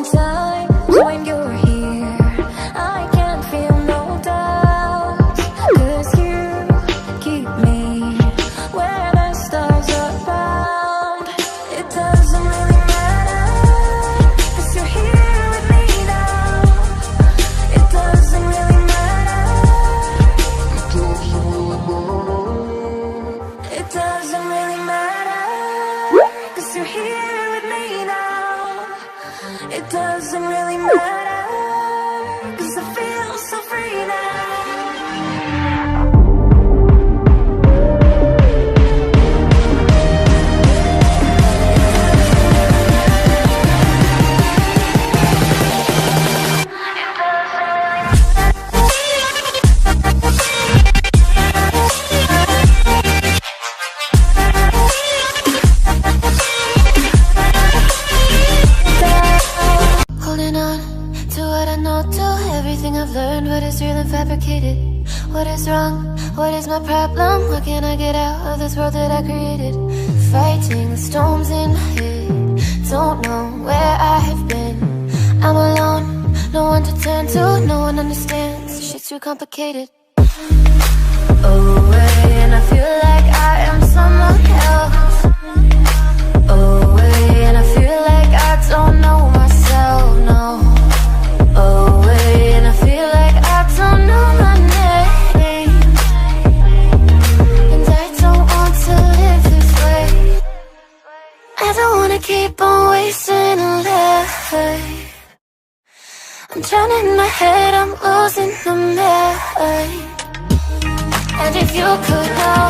sometimes when you're here, I can't feel no doubt, 'cause you keep me where the stars are found. It doesn't really matter, 'cause you're here with me now. It doesn't really matter. It doesn't really matter, 'cause you're here with me now. It doesn't really matter, 'cause I feel so free now. Holding on to what I know, to everything I've learned. What is real and fabricated? What is wrong? What is my problem? What can I get out of this world that I created? Fighting the storms in my head. Don't know where I have been. I'm alone, no one to turn to. No one understands, shit's too complicated. Away, and I feel like I am someone else. Away, and I feel like I don't know myself, no. Away, and I feel like I don't know my name. And I don't want to live this way. I don't wanna keep on wasting a life. I'm drowning in my head, I'm losing the mind. And if you could know,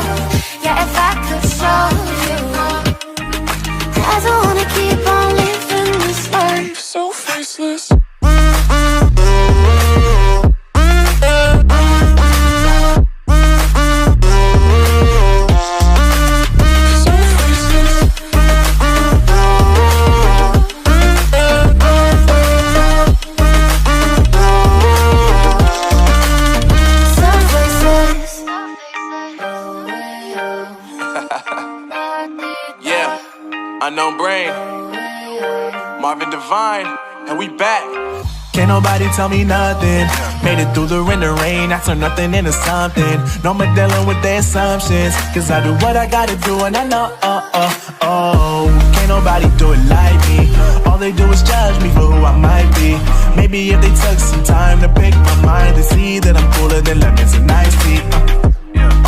yeah, if I could show you, I don't wanna keep on living this life so faceless. Unknown Brain, Marvin Divine, and we back. Can't nobody tell me nothing. Made it through the rain, I turn nothing into something. No more dealing with their assumptions, 'cause I do what I gotta do and I know, can't nobody do it like me. All they do is judge me for who I might be. Maybe if they took some time to pick my mind to see that I'm cooler than lemons and iced tea.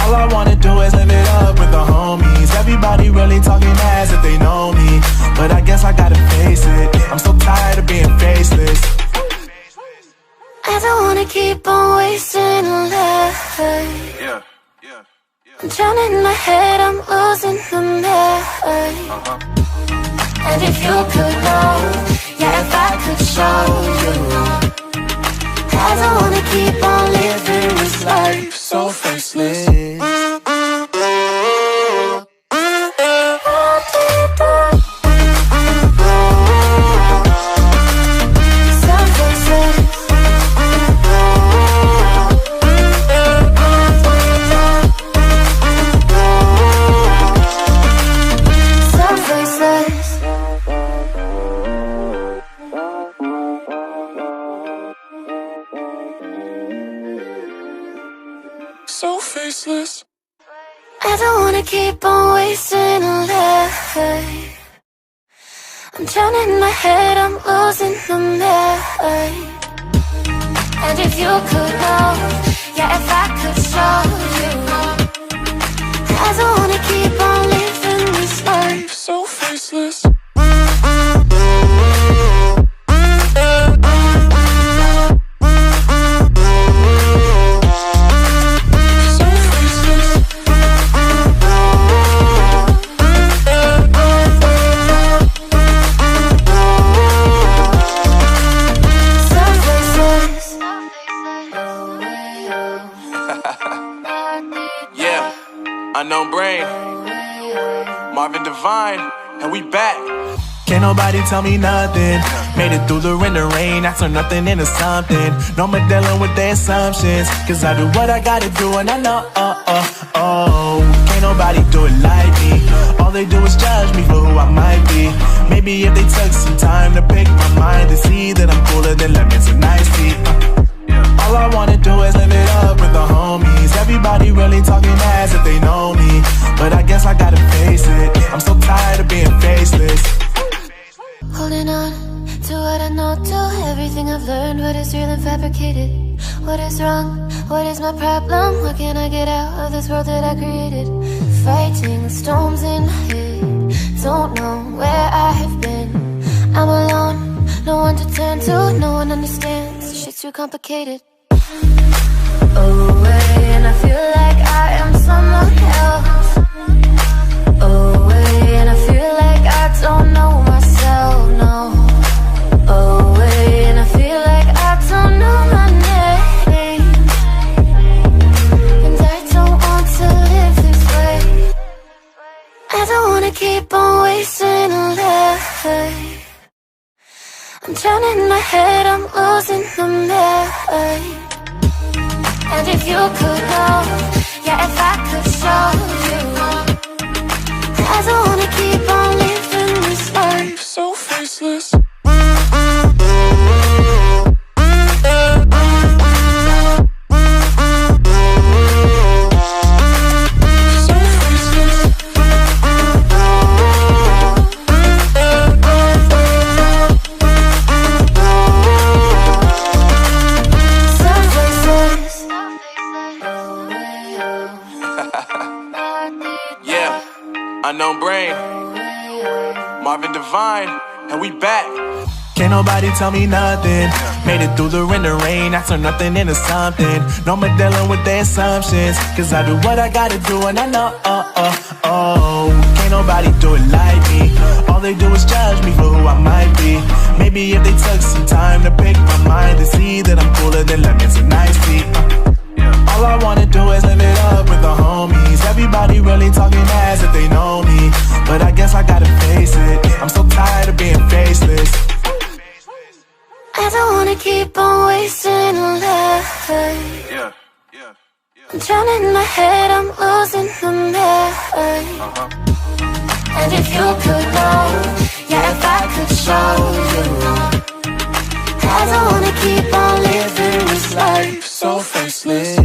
All I wanna do is live it up with the homies. Everybody really talking as if they know me, but I guess I gotta face it. I'm so tired of being faceless. I don't wanna keep on wasting a life. I'm drowning in my head, I'm losing the mind. And if you could know, yeah, if I could show you, I don't wanna keep on living this life so faceless. So faceless. I don't wanna keep on wasting a life. I'm drowning in my head, I'm losing the mind. And if you could know, yeah, if I could show you, I don't wanna keep on living this life so faceless. Unknown Brain, Marvin Divine, and we back. Can't nobody tell me nothing. Made it through the rain, I turn nothing into something. No more dealing with their assumptions, 'cause I do what I gotta do and I know, can't nobody do it like me. All they do is judge me for who I might be. Maybe if they took some time to pick my mind and see that I'm cooler than lemons and iced tea. All I wanna do is live it up with the homies. Everybody really talking ass if they know me, but I guess I gotta face it. I'm so tired of being faceless. Holding on to what I know, to everything I've learned. What is real and fabricated? What is wrong? What is my problem? What can I get out of this world that I created? Fighting the storms in my head. Don't know where I have been. I'm alone, no one to turn to. No one understands, shit's too complicated. Away, and I feel like I am someone else. Away, and I feel like I don't know myself, no. Away, and I feel like I don't know my name. And I don't want to live this way. I don't wanna keep on wasting a life. I'm drowning in my head, I'm losing the mind. And if you could know, yeah, if I could show you, I don't wanna keep on living this life so faceless. Unknown Brain, Marvin Divine, and we back. Can't nobody tell me nothing. Made it through the wind and rain, I turn nothing into something. No more dealing with their assumptions, cause I do what I gotta do and I know, can't nobody do it like me. All they do is judge me for who I might be. Maybe if they took some time to pick my mind and see that I'm cooler than lemons and iced tea. All I wanna do is live it up with the homies. Everybody really talking ass if they know me, but I guess I gotta face it. I'm so tired of being faceless. I don't wanna keep on wasting a life. I'm drowning in my head, I'm losing the mind. And if you could know, yeah, if I could show you, I don't wanna keep on living this life so faceless.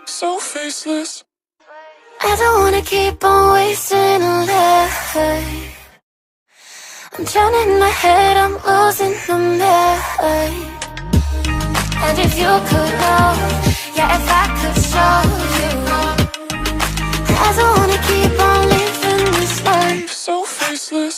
So faceless. I don't wanna keep on wasting a life. I'm drowning in my head, I'm losing the mind. And if you could know, yeah, if I could show you, I don't wanna keep on living this life so faceless.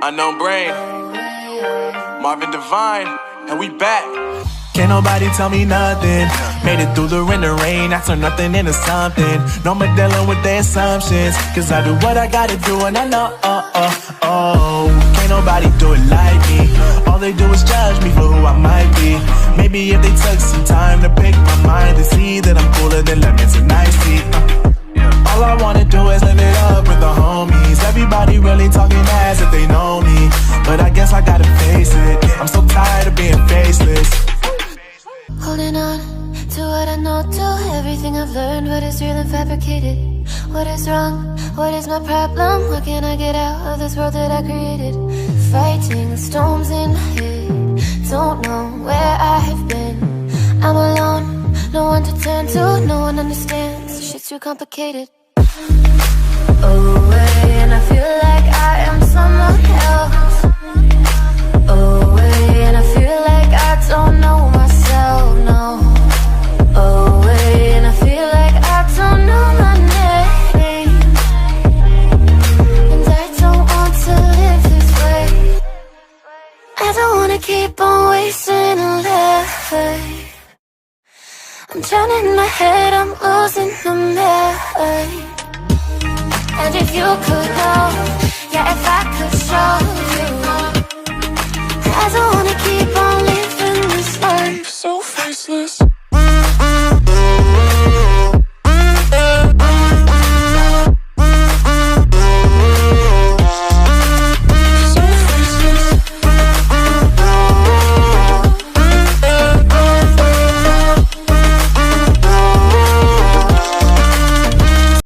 Unknown Brain, Marvin Divine, and we back. Can't nobody tell me nothing. Made it through the wind and rain, I turn nothing into something. No more dealing with their assumptions, cause I do what I gotta do and I know, can't nobody do it like me. All they do is judge me for who I might be. Maybe if they took some time to pick my mind and see that I'm cooler than lemons and iced tea. All I wanna do is live it up with the homies. Everybody really talking ass if they know me, but I guess I gotta face it. I'm so tired of being faceless. Holding on to what I know, to everything I've learned. What is real and fabricated? What is wrong? What is my problem? What can I get out of this world that I created? Fighting the storms in my head. Don't know where I have been. I'm alone, no one to turn to. No one understands, shit's too complicated. Away, and I feel like I am someone else. Away, and I feel like I don't know myself, no. wanna keep on wasting a life. I'm turning my head, I'm losing the mind. And if you could know, yeah, if I could show